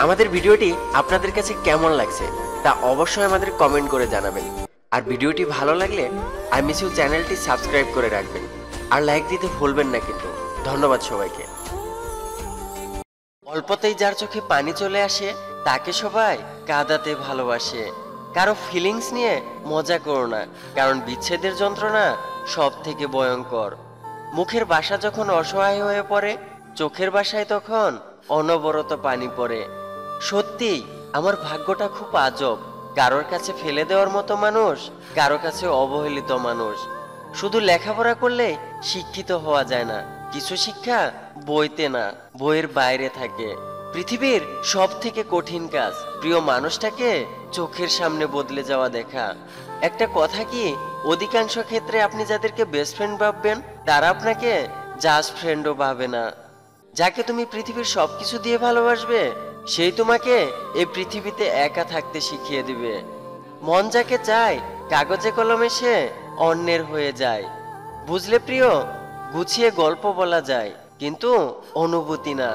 আমাদের ভিডিওটি আপনাদের কাছে কেমন লাগছে তা অবশ্যই আমাদের কমেন্ট করে জানাবেন। আর ভিডিওটি ভালো লাগলে আই মিস ইউ চ্যানেলটি সাবস্ক্রাইব করে রাখবেন আর লাইক দিতে ভুলবেন না কিন্তু। ধন্যবাদ সবাইকে। অল্পতেই যার চোখে পানি চলে আসে তাকে সবাই কাঁদাতে ভালোবাসে। কারো ফিলিংস নিয়ে মজা করো না, কারণ বিচ্ছেদের যন্ত্রণা সব থেকে ভয়ঙ্কর। মুখের ভাষা যখন অসহায় হয়ে পড়ে, চোখের ভাষায় তখন অনবরত পানি পড়ে। সত্যি আমার ভাগ্যটা খুব আজব, কারোর কাছে ফেলে দেওয়ার মতো মানুষ, কারো কাছে অবহেলিত মানুষ। শুধু লেখাপড়া করলে শিক্ষিত হওয়া যায় না, কিছু শিক্ষা বইতে না, বইয়ের বাইরে থাকে। পৃথিবীর সব থেকে কঠিন কাজ প্রিয় মানুষটাকে চোখের সামনে বদলে যাওয়া দেখা। একটা কথা কি, অধিকাংশ ক্ষেত্রে আপনি যাদেরকে বেস্ট ফ্রেন্ড ভাববেন তারা আপনাকে জাস্ট ফ্রেন্ডও ভাবে না। যাকে তুমি পৃথিবীর সবকিছু দিয়ে ভালোবাসবে সেই তোমাকে এই পৃথিবীতে একা থাকতে শিখিয়ে দিবে। মন যাকে চায় কাগজে কলমে সে অন্যের হয়ে যায়। বুঝলে প্রিয়, গুছিয়ে গল্প বলা যায় কিন্তু অনুভূতি না।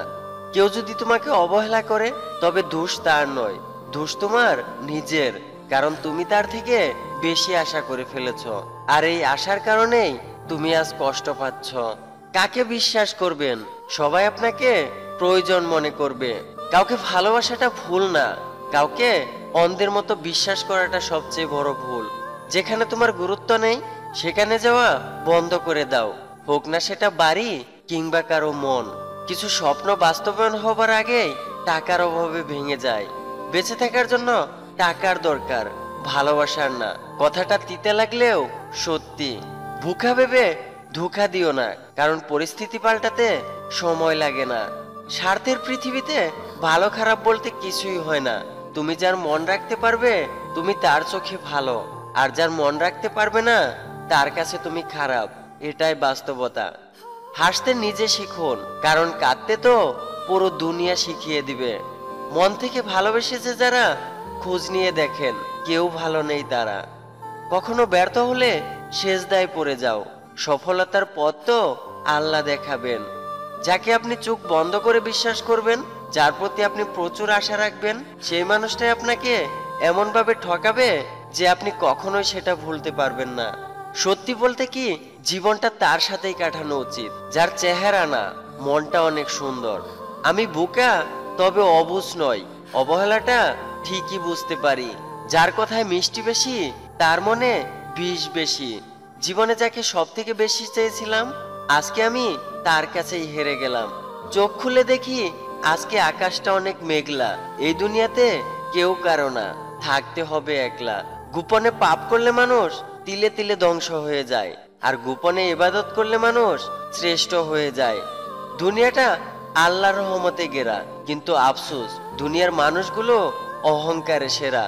কেউ যদি তোমাকে অবহেলা করে তবে দোষ তার নয়, দোষ তোমার নিজের, কারণ তুমি তার থেকে বেশি আশা করে ফেলেছ। আর এই আশার কারণেই তুমি আজ কষ্ট পাচ্ছ। কাকে বিশ্বাস করবেন? সবাই আপনাকে প্রয়োজন মনে করবে। কাউকে ভালোবাসাটা ভুল না, কাউকে অন্ধের মতো বিশ্বাস করাটা সবচেয়ে বড় ভুল। যেখানে তোমার গুরুত্ব নেই সেখানে যাওয়া বন্ধ করে দাও, হোক না সেটা বাড়ি কিংবা কারো মন। কিছু স্বপ্ন বাস্তবায়ন হবার আগেই টাকার অভাবে ভেঙে যায়। বেঁচে থাকার জন্য টাকার দরকার, ভালোবাসার না। কথাটা তিতে লাগলেও সত্যি। ভুখা ভেবে ধোঁকা দিও না, কারণ পরিস্থিতি পাল্টাতে সময় লাগে না। স্বার্থের পৃথিবীতে ভালো খারাপ বলতে কিছুই হয় না। তুমি যার মন রাখতে পারবে তুমি তার চোখে ভালো, আর যার মন রাখতে পারবে না তার কাছে তুমি খারাপ। এটাই বাস্তবতা। হাসতে নিজে শিখুন, কারণ কাঁদতে তো পুরো দুনিয়া শিখিয়ে দিবে। মন থেকে ভালোবেসেছে যারা, খোঁজ নিয়ে দেখেন কেউ ভালো নেই তারা। কখনো ব্যর্থ হলে সেজদায় পড়ে যাও, সফলতার পথ তো আল্লাহ দেখাবেন। যাকে আপনি চোখ বন্ধ করে বিশ্বাস করবেন, যার প্রতি আপনি প্রচুর আশা রাখবেন, সেই মানুষটাই আপনাকে এমনভাবে ঠকাবে যে আপনি কখনোই সেটা ভুলতে পারবেন না। সত্যি বলতে কি, জীবনটা তার সাথেই কাটানো উচিত যার চেহারা না, মনটা অনেক সুন্দর। আমি বোকা তবে অবুঝ নয়, অবহেলাটা ঠিকই বুঝতে পারি। যার কথায় মিষ্টি বেশি তার মনে বিষ বেশি। জীবনে যাকে সব থেকে বেশি চেয়েছিলাম আজকে আমি তার কাছেই হেরে গেলাম। চোখ খুলে দেখি আজকে আকাশটা অনেক মেঘলা। এই দুনিয়াতে কেউ কারো না, থাকতে হবে একলা। গোপনে পাপ করলে মানুষ তিলে তিলে ধ্বংস হয়ে যায়, আর গোপনে ইবাদত করলে মানুষ শ্রেষ্ঠ হয়ে যায়। দুনিয়াটা আল্লাহর রহমতে ঘেরা, কিন্তু আফসোস দুনিয়ার মানুষগুলো অহংকারে সেরা।